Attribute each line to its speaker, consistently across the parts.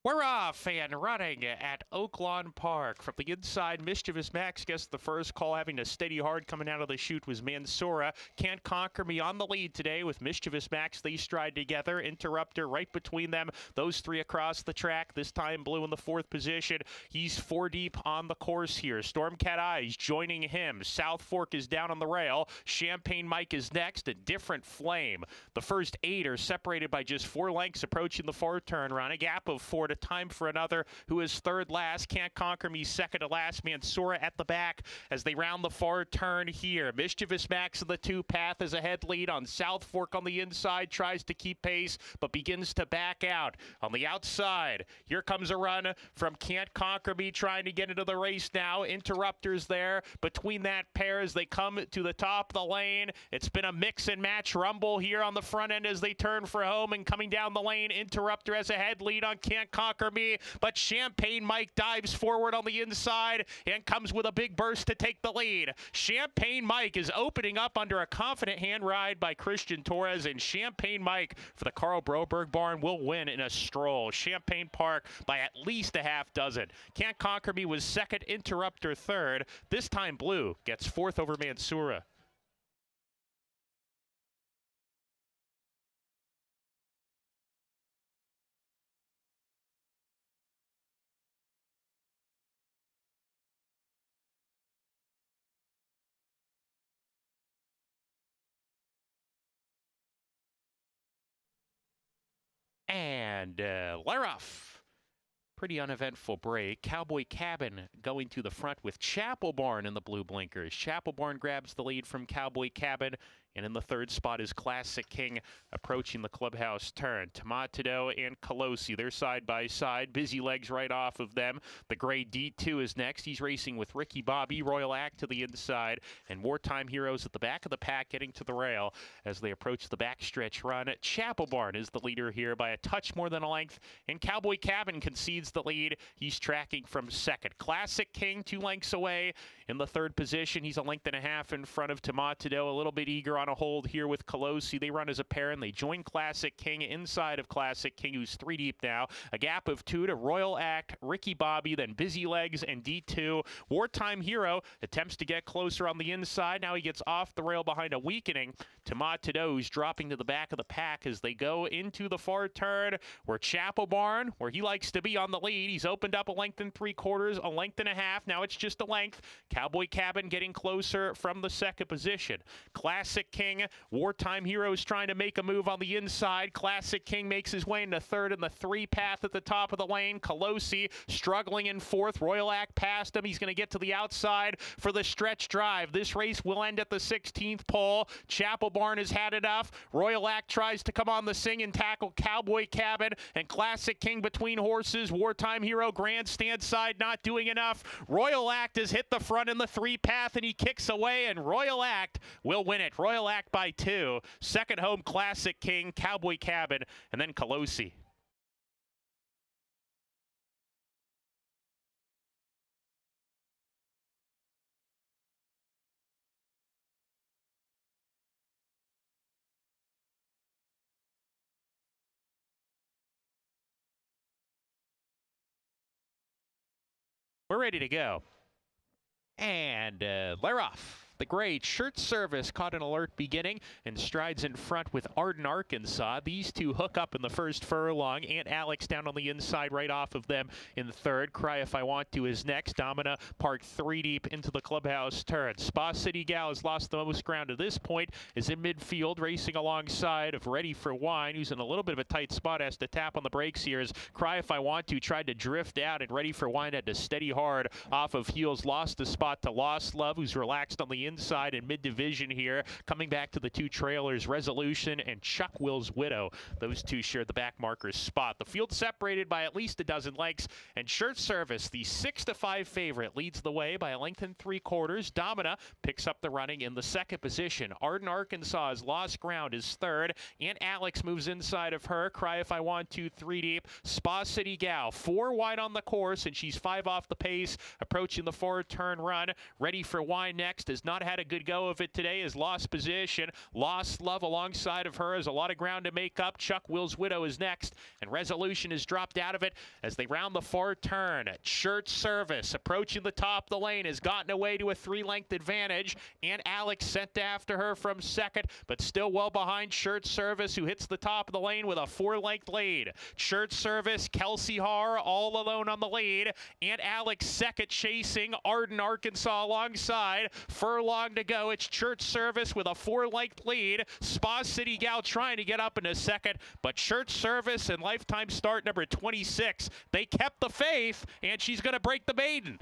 Speaker 1: We're off and running at Oaklawn Park. From the inside, Mischievous Max gets the first call, having a steady hard coming out of the chute was Mansoura. Can't Conquer Me on the lead today with Mischievous Max. They stride together. Interrupter right between them. Those three across the track. This time Blue in the fourth position. He's four deep on the course here. Stormcat Eyes joining him. South Fork is down on the rail. Champagne Mike is next. A different flame. The first eight are separated by just 4 lengths approaching the far turn run. A gap of 4 to time for another who is third last. Can't Conquer Me second to last. Mansoura at the back as they round the far turn here. Mischievous Max in the 2 path as a head lead on South Fork on the inside. Tries to keep pace but begins to back out. On the outside, here comes a run from Can't Conquer Me trying to get into the race now. Interrupters there between that pair as they come to the top of the lane. It's been a mix and match rumble here on the front end as they turn for home, and coming down the lane, Interrupter has a head lead on Can't Conquer Me, but Champagne Mike dives forward on the inside and comes with a big burst to take the lead. Champagne Mike is opening up under a confident hand ride by Christian Torres, and Champagne Mike for the Carl Broberg barn will win in a stroll. Champagne Park by at least a half dozen. Can't Conquer Me was second, Interrupter third. This time Blue gets fourth over Mansoura. And they're off. Pretty uneventful break. Cowboy Cabin going to the front with Chapel Barn in the blue blinkers. Chapel Barn grabs the lead from Cowboy Cabin. And in the third spot is Classic King approaching the clubhouse turn. Tomato and Colosi, they're side by side. Busy Legs right off of them. The gray D2 is next. He's racing with Ricky Bobby. Royal Act to the inside. And Wartime Heroes at the back of the pack getting to the rail as they approach the backstretch run. Chapel Barn is the leader here by a touch more than a length. And Cowboy Cabin concedes the lead. He's tracking from second. Classic King 2 lengths away in the third position. He's a length and a half in front of Tomato. A little bit eager on a hold here with Colosi. They run as a pair and they join Classic King inside of Classic King, who's 3 deep now. A gap of 2 to Royal Act, Ricky Bobby, then Busy Legs and D2. Wartime Hero attempts to get closer on the inside. Now he gets off the rail behind a weakening Tomato, who's dropping to the back of the pack as they go into the far turn where Chapel Barn, where he likes to be on the lead. He's opened up a length and 3/4, a length and a half. Now it's just a length. Cowboy Cabin getting closer from the second position. Classic King, Wartime Heroes trying to make a move on the inside. Classic King makes his way into third in the 3 path at the top of the lane. Colosi struggling in fourth. Royal Act past him. He's going to get to the outside for the stretch drive. This race will end at the 16th pole. Chapel Barn has had enough. Royal Act tries to come on the sing and tackle Cowboy Cabin, and Classic King between horses. Wartime Hero grandstand side not doing enough. Royal Act has hit the front in the 3 path and he kicks away, and Royal Act will win it. Royal Act by 2. Second home Classic King, Cowboy Cabin, and then Colosi. We're ready to go. And they're off. The gray shirt service caught an alert beginning and strides in front with Arden Arkansas. These two hook up in the first furlong. Aunt Alex down on the inside right off of them in third. Cry If I Want To is next. Domina parked 3 deep into the clubhouse turn. Spa City Gal has lost the most ground to this point, is in midfield racing alongside of Ready for Wine, who's in a little bit of a tight spot, has to tap on the brakes here as Cry If I Want To tried to drift out, and Ready for Wine had to steady hard off of heels. Lost the spot to Lost Love, who's relaxed on the inside in mid-division here. Coming back to the 2 trailers, Resolution and Chuck Will's Widow. Those 2 shared the back marker's spot. The field separated by at least a dozen lengths, and Shirt Service, the 6-5 favorite, leads the way by a length and 3/4. Domina picks up the running in the second position. Arden Arkansas has lost ground, is third. Aunt Alex moves inside of her. Cry If I Want To 3 deep. Spa City Gal 4 wide on the course, and she's 5 off the pace approaching the forward turn run. Ready for Wine next is not not had a good go of it today, has lost position, lost love alongside of her, has a lot of ground to make up. Chuck Will's Widow is next, and Resolution has dropped out of it as they round the far turn. Shirt Service approaching the top of the lane has gotten away to a 3-length advantage, and Alex sent after her from second, but still well behind Shirt Service, who hits the top of the lane with a 4-length lead. Shirt Service, Kelsey Haar all alone on the lead, and Alex second chasing Arden, Arkansas alongside. Furlong to go. It's Shirt Service with a 4-length lead. Spa City Gal trying to get up into second, but Shirt Service and lifetime start number 26, they kept the faith, and she's going to break the maiden.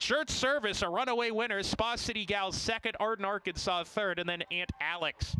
Speaker 1: Shirt Service, a runaway winner. Spa City Gal second, Arden, Arkansas third, and then Aunt Alex.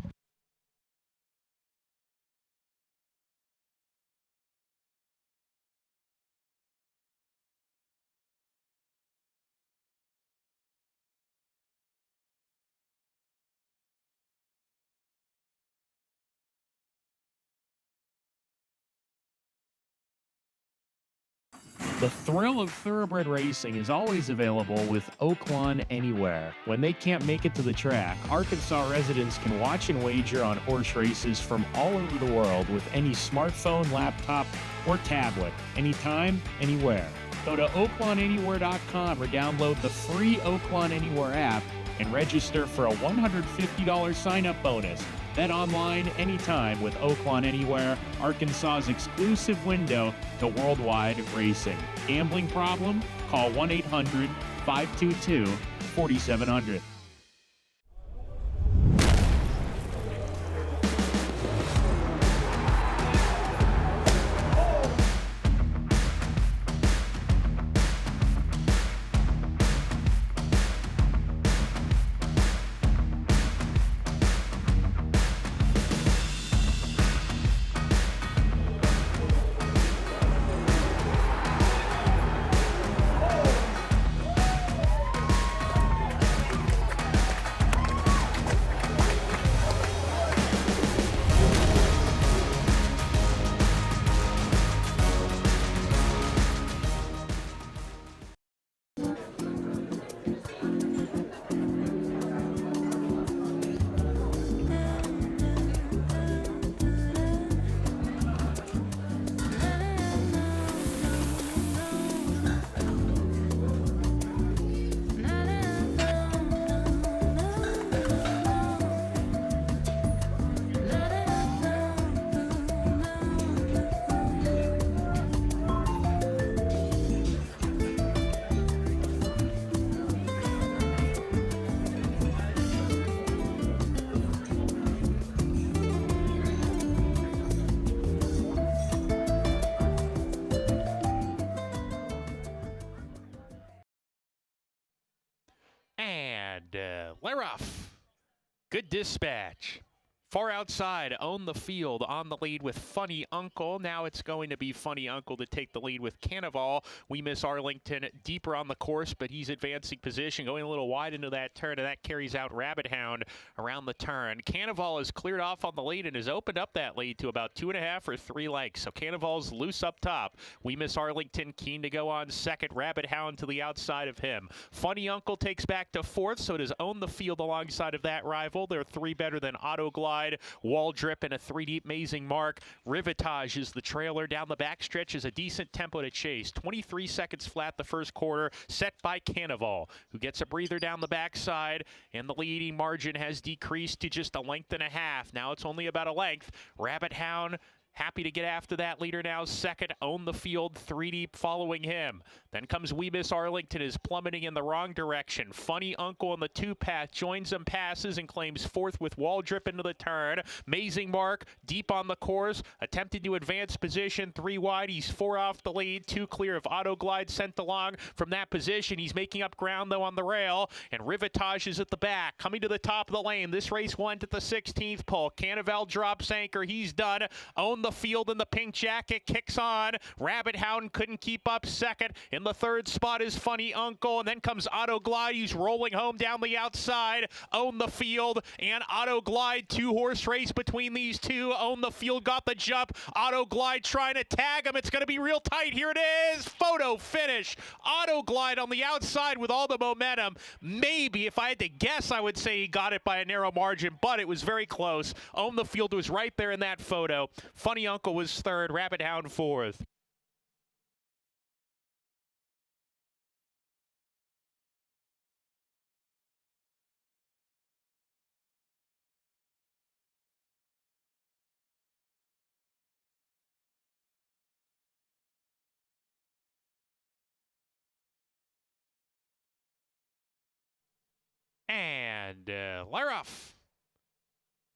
Speaker 2: The thrill of thoroughbred racing is always available with Oaklawn Anywhere. When they can't make it to the track, Arkansas residents can watch and wager on horse races from all over the world with any smartphone, laptop, or tablet, anytime, anywhere. Go to oaklawnanywhere.com or download the free Oaklawn Anywhere app and register for a $150 sign-up bonus. Bet online anytime with Oaklawn Anywhere, Arkansas's exclusive window to worldwide racing. Gambling problem? Call 1-800-522-4700.
Speaker 1: Leroff, good dispatch. Far outside, own the field on the lead with Funny Uncle. Now it's going to be Funny Uncle to take the lead with Cannavale. We miss Arlington deeper on the course, but he's advancing position, going a little wide into that turn, and that carries out Rabbit Hound around the turn. Cannavale is cleared off on the lead and has opened up that lead to about 2.5 or 3 lengths. So Cannavale's loose up top. We miss Arlington, keen to go on second. Rabbit Hound to the outside of him. Funny Uncle takes back to fourth, so it has owned the field alongside of that rival. They're 3 better than Autoglide. Wall Drip and a 3-deep Amazing Mark. Rivetage is the trailer. Down the backstretch is a decent tempo to chase. 23 seconds flat the first quarter, set by Cannavale, who gets a breather down the backside, and the leading margin has decreased to just 1.5 lengths. Now it's only about a length. Rabbit Hound happy to get after that leader now. Second, own the field, 3 deep following him. Then comes We Miss Arlington, is plummeting in the wrong direction. Funny Uncle on the 2-path joins him, passes, and claims fourth with Wall Drip into the turn. Amazing Mark deep on the course, attempting to advance position, 3 wide. He's 4 off the lead, 2 clear of Autoglide sent along from that position. He's making up ground though on the rail, and Rivetage is at the back, coming to the top of the lane. This race went at the 16th pole. Cannavale drops anchor. He's done. Own the the field in the pink jacket, kicks on. Rabbit Hound couldn't keep up second. In the third spot is Funny Uncle, and then comes Autoglide. He's rolling home down the outside. Own the field, and Autoglide, two-horse race between these two. Own the field, got the jump. Autoglide trying to tag him. It's going to be real tight. Here it is. Photo finish. Autoglide on the outside with all the momentum. Maybe, if I had to guess, I would say he got it by a narrow margin, but it was very close. Own the field was right there in that photo. Funny Uncle was third. Rabbit Hound fourth. And Laroff.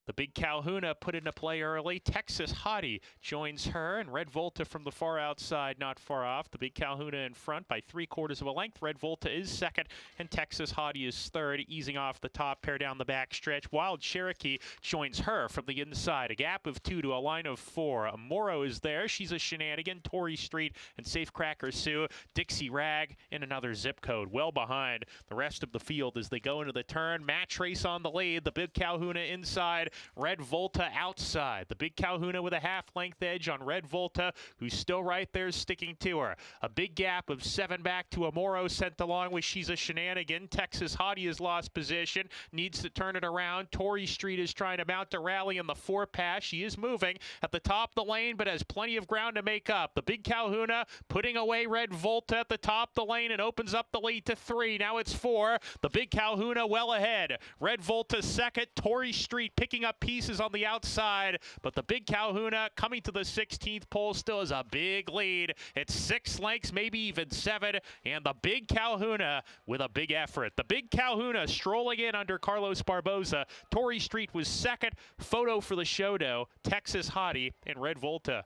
Speaker 1: The Big Kahuna put into play early. Texas Hottie joins her, and Red Volta from the far outside, not far off. The Big Kahuna in front by 3/4 of a length. Red Volta is second, and Texas Hottie is third, easing off the top pair down the back stretch. Wild Cherokee joins her from the inside. A gap of 2 to a line of 4. Moro is there. She's a shenanigan. Torrey Street and Safecracker Sue. Dixie Rag in another zip code. Well behind the rest of the field as they go into the turn. Match race on the lead. The Big Kahuna inside. Red Volta outside. The Big Kahuna with a half-length edge on Red Volta, who's still right there sticking to her. A big gap of 7 back to Amoro, sent along with She's a Shenanigan. Texas Hottie has lost position, needs to turn it around. Torrey Street is trying to mount a rally in the 4 pass. She is moving at the top of the lane, but has plenty of ground to make up. The Big Kahuna putting away Red Volta at the top of the lane and opens up the lead to 3. Now it's 4. The Big Kahuna well ahead. Red Volta second. Torrey Street picking up pieces on the outside, but the Big Kahuna coming to the 16th pole still has a big lead. It's 6 lengths, maybe even 7, and the Big Kahuna with a big effort. The Big Kahuna strolling in under Carlos Barboza. Torrey Street was second. Photo for the Shodo. Texas Hottie and Red Volta.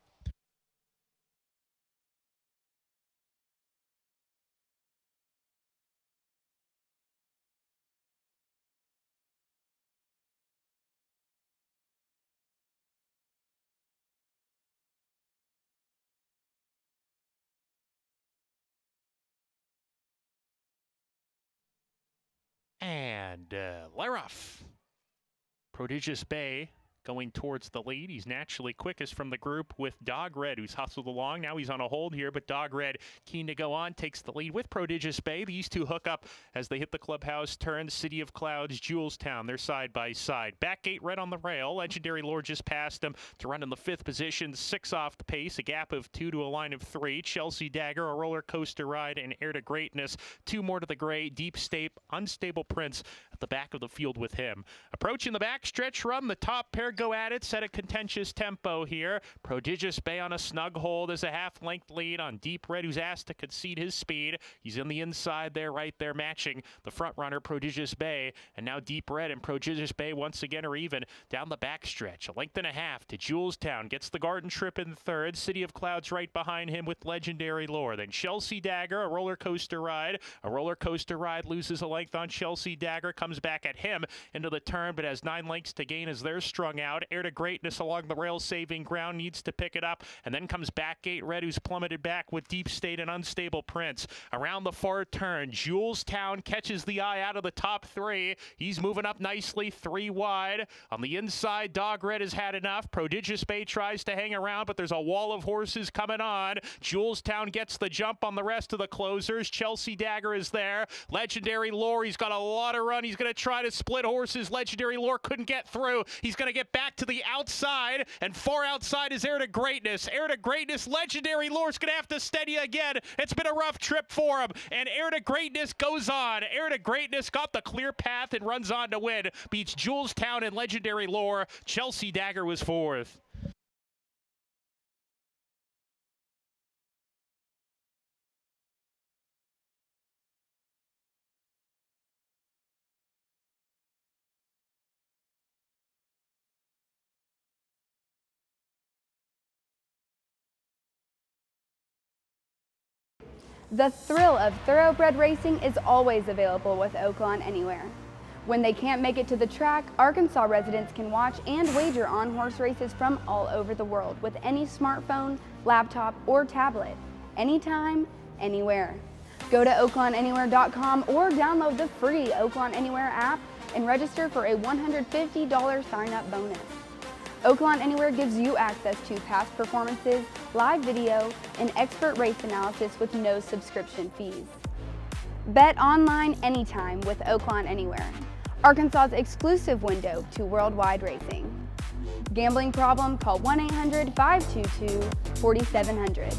Speaker 1: And Laroff. Prodigious Bay going towards the lead. He's naturally quickest from the group with Dog Red, who's hustled along. Now he's on a hold here, but Dog Red, keen to go on, takes the lead with Prodigious Bay. These two hook up as they hit the clubhouse turn. City of Clouds, Julestown, they're side by side. Backgate Red on the rail. Legendary Lore just passed him to run in the 5th position. 6 off the pace, a gap of 2 to a line of 3. Chelsea Dagger, a roller coaster ride, and Heir to Greatness. 2 more to the gray. Deep State, Unstable Prince at the back of the field with him. Approaching the backstretch run, the top pair go at it, set a contentious tempo here. Prodigious Bay on a snug hold as a half-length lead on Deep Red, who's asked to concede his speed. He's in the inside there, right there, matching the front runner, Prodigious Bay. And now Deep Red and Prodigious Bay once again are even down the backstretch. A length and a half to Julestown. Gets the Garden Trip in third. City of Clouds right behind him with Legendary Lore. Then Chelsea Dagger, a roller coaster ride. A roller coaster ride loses a length on Chelsea Dagger. Comes back at him into the turn, but has 9 lengths to gain as they're strung out. Heir to Greatness along the rail, saving ground, needs to pick it up, and then comes Backgate Red, who's plummeted back with Deep State and Unstable Prince. Around the far turn, Julestown catches the eye out of the top 3. He's moving up nicely, 3 wide. On the inside, Dog Red has had enough. Prodigious Bay tries to hang around, but there's a wall of horses coming on. Julestown gets the jump on the rest of the closers. Chelsea Dagger is there. Legendary Lore, he's got a lot of run. He's going to try to split horses. Legendary Lore couldn't get through. He's going to get back to the outside, and far outside is Heir to Greatness. Heir to Greatness, Legendary Lore's going to have to steady again. It's been a rough trip for him, and Heir to Greatness goes on. Heir to Greatness got the clear path and runs on to win. Beats Julestown and Legendary Lore. Chelsea Dagger was 4th.
Speaker 3: The thrill of thoroughbred racing is always available with Oaklawn Anywhere. When they can't make it to the track, Arkansas residents can watch and wager on horse races from all over the world with any smartphone, laptop, or tablet, anytime, anywhere. Go to oaklawnanywhere.com or download the free Oaklawn Anywhere app and register for a $150 sign-up bonus. Oaklawn Anywhere gives you access to past performances, live video, and expert race analysis with no subscription fees. Bet online anytime with Oaklawn Anywhere, Arkansas's exclusive window to worldwide racing. Gambling problem? Call 1-800-522-4700.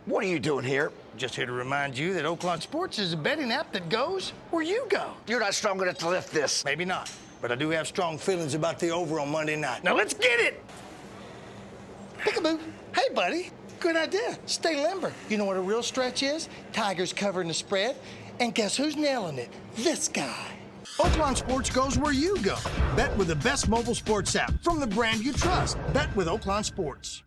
Speaker 4: What are you doing here?
Speaker 5: Just here to remind you that Oaklawn Sports is a betting app that goes where you go.
Speaker 4: You're not strong enough to lift this.
Speaker 5: Maybe not, but I do have strong feelings about the over on Monday night. Now let's get it! Peekaboo. Hey, buddy. Good idea. Stay limber. You know what a real stretch is? Tigers covering the spread. And guess who's nailing it? This guy. Oaklawn Sports goes where you go. Bet with the best mobile sports app from the brand you trust. Bet with Oaklawn Sports.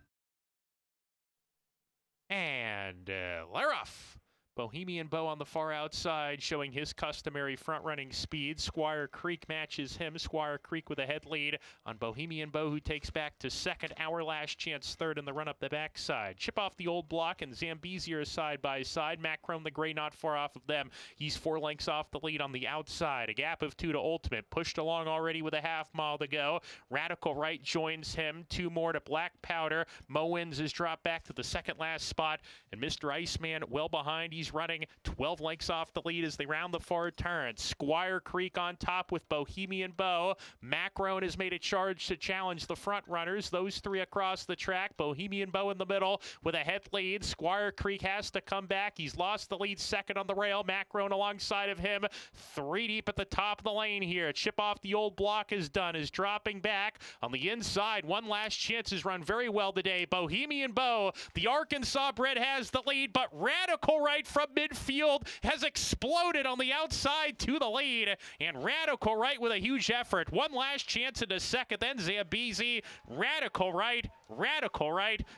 Speaker 1: And Laroff. Bohemian Bow on the far outside, showing his customary front-running speed. Squire Creek matches him. Squire Creek with a head lead on Bohemian Bow, who takes back to second. Our last chance third in the run up the backside. Chip off the old block, and Zambezi are side by side. Macron the Gray not far off of them. He's 4 lengths off the lead on the outside. A gap of 2 to Ultimate. Pushed along already with a half mile to go. Radical Right joins him. 2 more to Black Powder. Mowins is dropped back to the second last spot, and Mr. Iceman well behind. He's running 12 lengths off the lead as they round the far turn. Squire Creek on top with Bohemian Bow. Macron has made a charge to challenge the front runners. Those 3 across the track. Bohemian Bow in the middle with a head lead. Squire Creek has to come back. He's lost the lead second on the rail. Macron alongside of him. 3 deep at the top of the lane here. Chip off the old block is done. Is dropping back on the inside. One last chance has run very well today. Bohemian Bow, the Arkansas bred, has the lead, but Radical Right from midfield has exploded on the outside to the lead, and Radical Right with a huge effort. One last chance into second, then Zambezi. Radical Right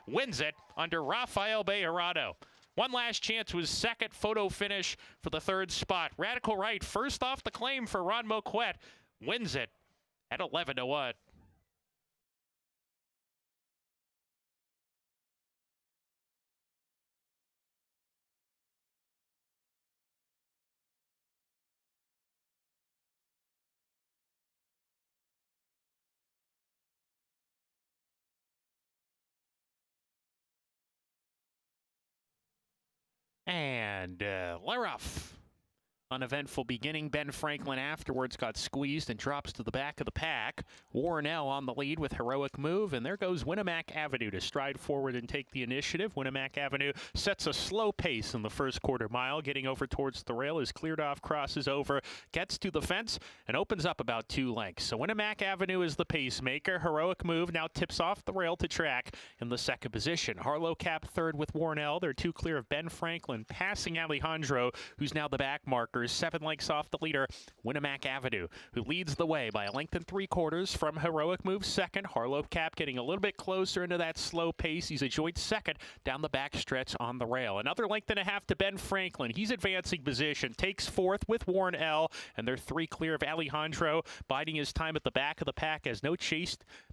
Speaker 1: wins it under Rafael Bejarano. One last chance was second, photo finish for the third spot. Radical Right first off the claim for Ron Moquette, wins it at 11-1. And Laroff. Uneventful beginning. Ben Franklin afterwards got squeezed and drops to the back of the pack. Warnell on the lead with Heroic Move, and there goes Winamac Avenue to stride forward and take the initiative. Winamac Avenue sets a slow pace in the first quarter mile, getting over towards the rail, is cleared off, crosses over, gets to the fence, and opens up about 2 lengths. So Winamac Avenue is the pacemaker. Heroic Move now tips off the rail to track in the second position. Harlow Cap third with Warnell. They're 2 clear of Ben Franklin, passing Alejandro, who's now the back marker. 7 lengths off the leader, Winamac Avenue, who leads the way by a length and 3/4 from Heroic Move second. Harlow Cap getting a little bit closer into that slow pace. He's a joint second down the back stretch on the rail. Another length and a half to Ben Franklin. He's advancing position, takes fourth with Warren L, and they're 3 clear of Alejandro, biding his time at the back of the pack. Has no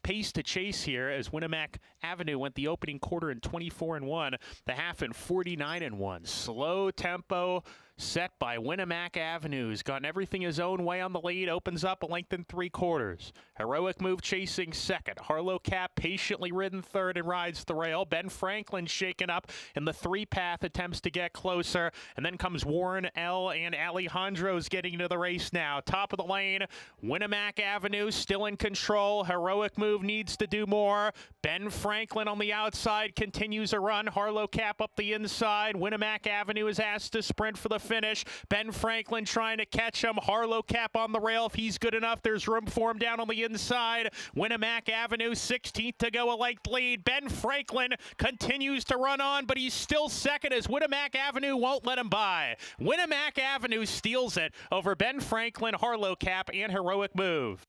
Speaker 1: pace to chase here, as Winamac Avenue went the opening quarter in 24-1, the half in 49-1. Slow tempo, set by Winamac Avenue. He's gotten everything his own way on the lead. Opens up a length and 3/4. Heroic Move chasing second. Harlow Cap patiently ridden third and rides the rail. Ben Franklin shaken up in the 3-path, attempts to get closer. And then comes Warren L. and Alejandro's getting into the race now. Top of the lane, Winamac Avenue still in control. Heroic Move needs to do more. Ben Franklin on the outside continues a run. Harlow Cap up the inside. Winamac Avenue is asked to sprint for the finish. Ben Franklin trying to catch him. Harlow Cap on the rail. If he's good enough, there's room for him down on the inside. Winamac Avenue, 16th to go, a length lead. Ben Franklin continues to run on, but he's still second as Winamac Avenue won't let him by. Winamac Avenue steals it over Ben Franklin, Harlow Cap, and Heroic Move.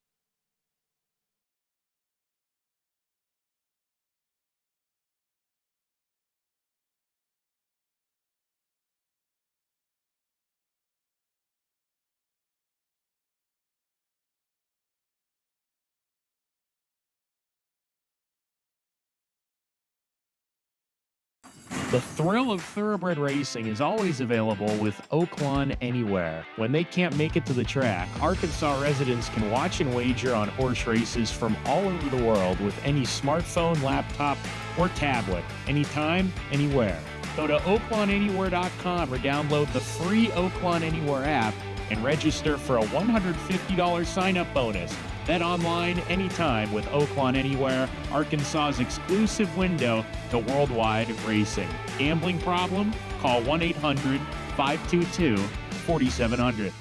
Speaker 2: The thrill of thoroughbred racing is always available with Oaklawn Anywhere. When they can't make it to the track, Arkansas residents can watch and wager on horse races from all over the world with any smartphone, laptop, or tablet, anytime, anywhere. Go to oaklawnanywhere.com or download the free Oaklawn Anywhere app and register for a $150 sign-up bonus. Bet online anytime with Oaklawn Anywhere, Arkansas's exclusive window to worldwide racing. Gambling problem? Call 1-800-522-4700.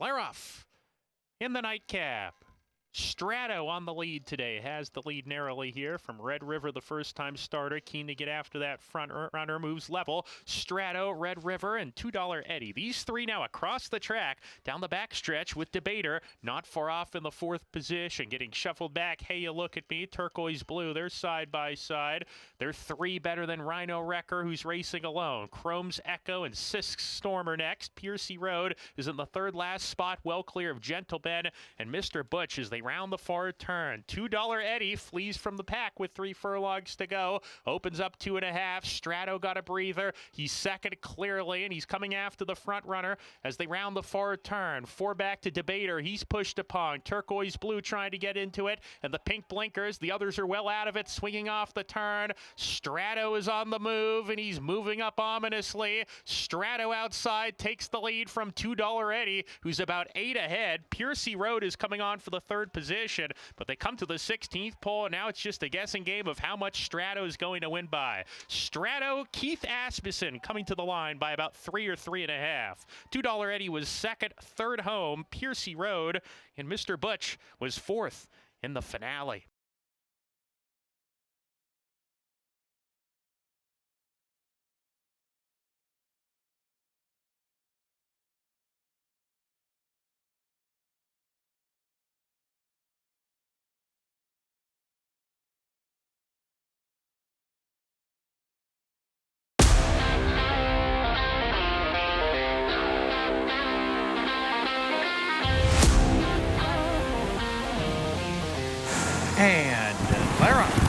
Speaker 1: Laroff in the nightcap. Strato on the lead today, has the lead narrowly here from Red River, the first-time starter, keen to get after that front runner, moves level. Strato, Red River, and $2 Eddie. These three now across the track, down the backstretch with Debater, not far off in the 4th position, getting shuffled back. Hey, you look at me, Turquoise Blue, they're side by side. They're 3 better than Rhino Wrecker, who's racing alone. Chrome's Echo and Sisk's Stormer next. Piercy Road is in the 3rd last spot, well clear of Gentle Ben and Mr. Butch as they round the far turn. $2 Eddie flees from the pack with 3 furlongs to go. Opens up 2.5. Strato got a breather. He's second clearly, and he's coming after the front runner as they round the far turn. 4 back to Debater. He's pushed upon. Turquoise Blue trying to get into it, and the pink blinkers. The others are well out of it, swinging off the turn. Strato is on the move, and he's moving up ominously. Strato outside takes the lead from $2 Eddie, who's about 8 ahead. Piercy Road is coming on for the 3rd position, but they come to the 16th pole, and now it's just a guessing game of how much Strato is going to win by. Strato, Keith Asmussen coming to the line by about 3 or 3.5. $2 Eddie was second, 3rd home. Piercy Road and Mr. Butch was 4th in the finale. And Lara